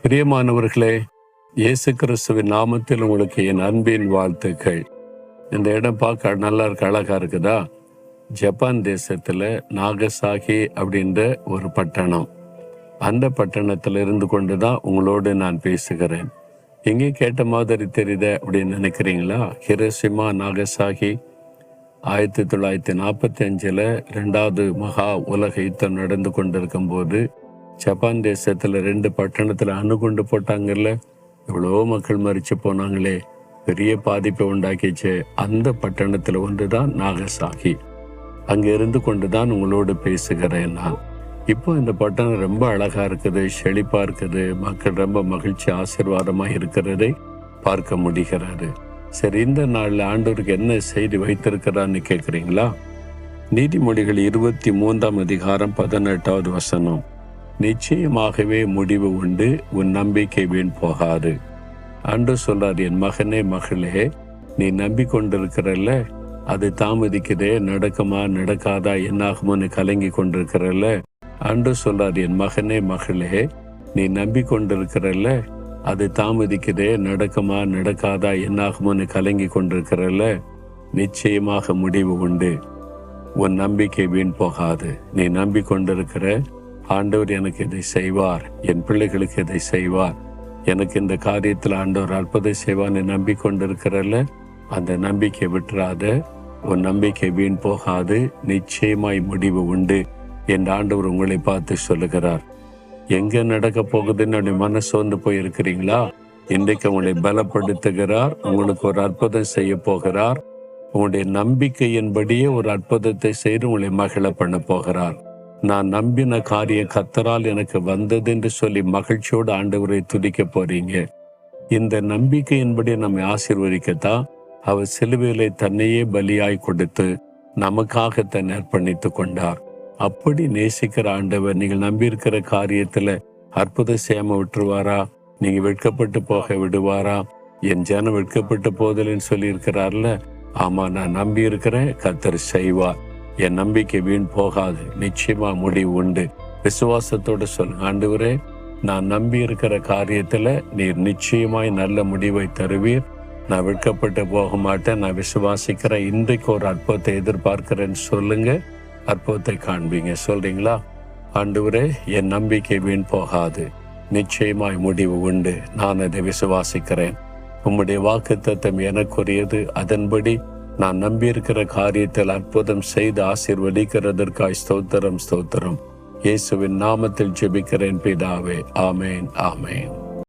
பிரியமானவர்களே, இயேசு கிறிஸ்துவின் நாமத்தில் உங்களுக்கு என் அன்பின் வாழ்த்துக்கள். இந்த இடம் பார்க்க நல்லா இருக்கு, அழகா இருக்குதா? ஜப்பான் தேசத்துல நாகசாகி அப்படின்ற ஒரு பட்டணம். அந்த பட்டணத்துல இருந்து கொண்டுதான் உங்களோடு நான் பேசுகிறேன். எங்கே கேட்ட மாதிரி தெரியுத அப்படின்னு நினைக்கிறீங்களா? ஹிரோஷிமா நாகசாகி 1945 2வது மகா உலக யுத்தம் நடந்து கொண்டிருக்கும் போது ஜப்பான் தேசத்துல 2 பட்டணத்துல அணுகுண்டு போட்டாங்கல்ல, எவ்வளோ மக்கள் மரிச்சு போனாங்களே, பெரிய பாதிப்பை உண்டாக்கிச்சு. அந்த பட்டணத்துல ஒன்றுதான் நாகசாகி. அங்க இருந்து கொண்டுதான் உங்களோடு பேசுகிறேன் நான். இப்போ இந்த பட்டணம் ரொம்ப அழகா இருக்குது, செழிப்பா இருக்குது, மக்கள் ரொம்ப மகிழ்ச்சி ஆசீர்வாதமா இருக்கிறதை பார்க்க முடிகிறது. சரி, இந்த நாள்ல ஆண்டவருக்கு என்ன செய்தி வைத்திருக்கிறான்னு கேட்குறீங்களா? நீதிமொழிகள் 23ஆம் அதிகாரம் 18வது வசனம். நிச்சயமாகவே முடிவு உண்டு, உன் நம்பிக்கை வீண் போகாது. ஆண்டவர் சொல்றார், என் மகனே மகளே, நீ நம்பிக்கொண்டிருக்கிறல்ல, அது தாமதிக்குதே, நடக்குமா நடக்காதா என்னாகுமோன்னு கலங்கி கொண்டிருக்கிறல்ல. ஆண்டவர் சொல்றார், என் மகனே மகளே, நீ நம்பிக்கொண்டிருக்கிறல்ல, அது தாமதிக்குதே, நடக்குமா நடக்காதா என்னாகுமோன்னு கலங்கி கொண்டிருக்கிறல்ல, நிச்சயமாக முடிவு உண்டு, உன் நம்பிக்கை வீண் போகாது. நீ நம்பிக்கொண்டிருக்கிற ஆண்டவர் எனக்கு இதை செய்வார், என் பிள்ளைகளுக்கு இதை செய்வார், எனக்கு இந்த காரியத்தில் ஆண்டவர் அற்புதம் செய்வான்னு நம்பிக்கொண்டிருக்கிறல்ல, அந்த நம்பிக்கை விட்டுறாத. உன் நம்பிக்கை வீண் போகாது, நிச்சயமாய் முடிவு உண்டு என்று ஆண்டவர் உங்களை பார்த்து சொல்லுகிறார். எங்க நடக்க போகுதுன்னு மனசு வந்து போயிருக்கிறீங்களா? இன்றைக்கு உங்களை பலப்படுத்துகிறார், உங்களுக்கு ஒரு அற்புதம் செய்ய போகிறார். உங்களுடைய நம்பிக்கையின்படியே ஒரு அற்புதத்தை செய்து உங்களை மகிழ பண்ண போகிறார். நான் நம்பின காரியம் கர்த்தரால் எனக்கு வந்தது என்று சொல்லி மகிழ்ச்சியோடு ஆண்டவரை துதிக்க போறீங்க. இந்த நம்பிக்கையின்படி நம்மை ஆசீர்வதிக்கத்தான் அவர் சிலுவையிலே தன்னையே பலியாய் கொடுத்து நமக்காக தன்னை அர்ப்பணித்துக் கொண்டார். அப்படி நேசிக்கிற ஆண்டவர் நீங்கள் நம்பியிருக்கிற காரியத்துல அற்புதம் செய்யாம விட்டுருவாரா? நீங்க வெட்கப்பட்டு போக விடுவாரா? என் ஜனம் வெட்கப்பட்டு போதல்ன்னு சொல்லி இருக்கிறார்ல. ஆமா, நான் நம்பி இருக்கிறேன், கர்த்தர் செய்வார். என் நம்பிக்கை வீண் போகாது, நிச்சயமா முடிவு உண்டு. விசுவாசத்தோடு சொல்லுங்க, ஆண்டவரே, நான் நம்பி இருக்கிற காரியத்துல நீர் நிச்சயமாய் நல்ல முடிவை தருவீர். நான் வெட்கப்பட்டு போக மாட்டேன், நான் விசுவாசிக்கிறேன், இன்றைக்கு ஒரு அற்புதத்தை எதிர்பார்க்கிறேன்னு சொல்லுங்க. அற்புதத்தை காண்பீங்க. சொல்றீங்களா? ஆண்டவரே, என் நம்பிக்கை வீண் போகாது, நிச்சயமாய் முடிவு உண்டு, நான் அதை விசுவாசிக்கிறேன். உம்முடைய வாக்குத்தத்தம் எனக்குரியது, அதன்படி நான் நம்பியிருக்கிற காரியத்தில் அற்புதம் செய்து ஆசீர்வதிக்கிறதற்காய் ஸ்தோத்திரம் ஸ்தோத்திரம். இயேசுவின் நாமத்தில் ஜெபிக்கிறேன் பிதாவே. ஆமேன் ஆமேன்.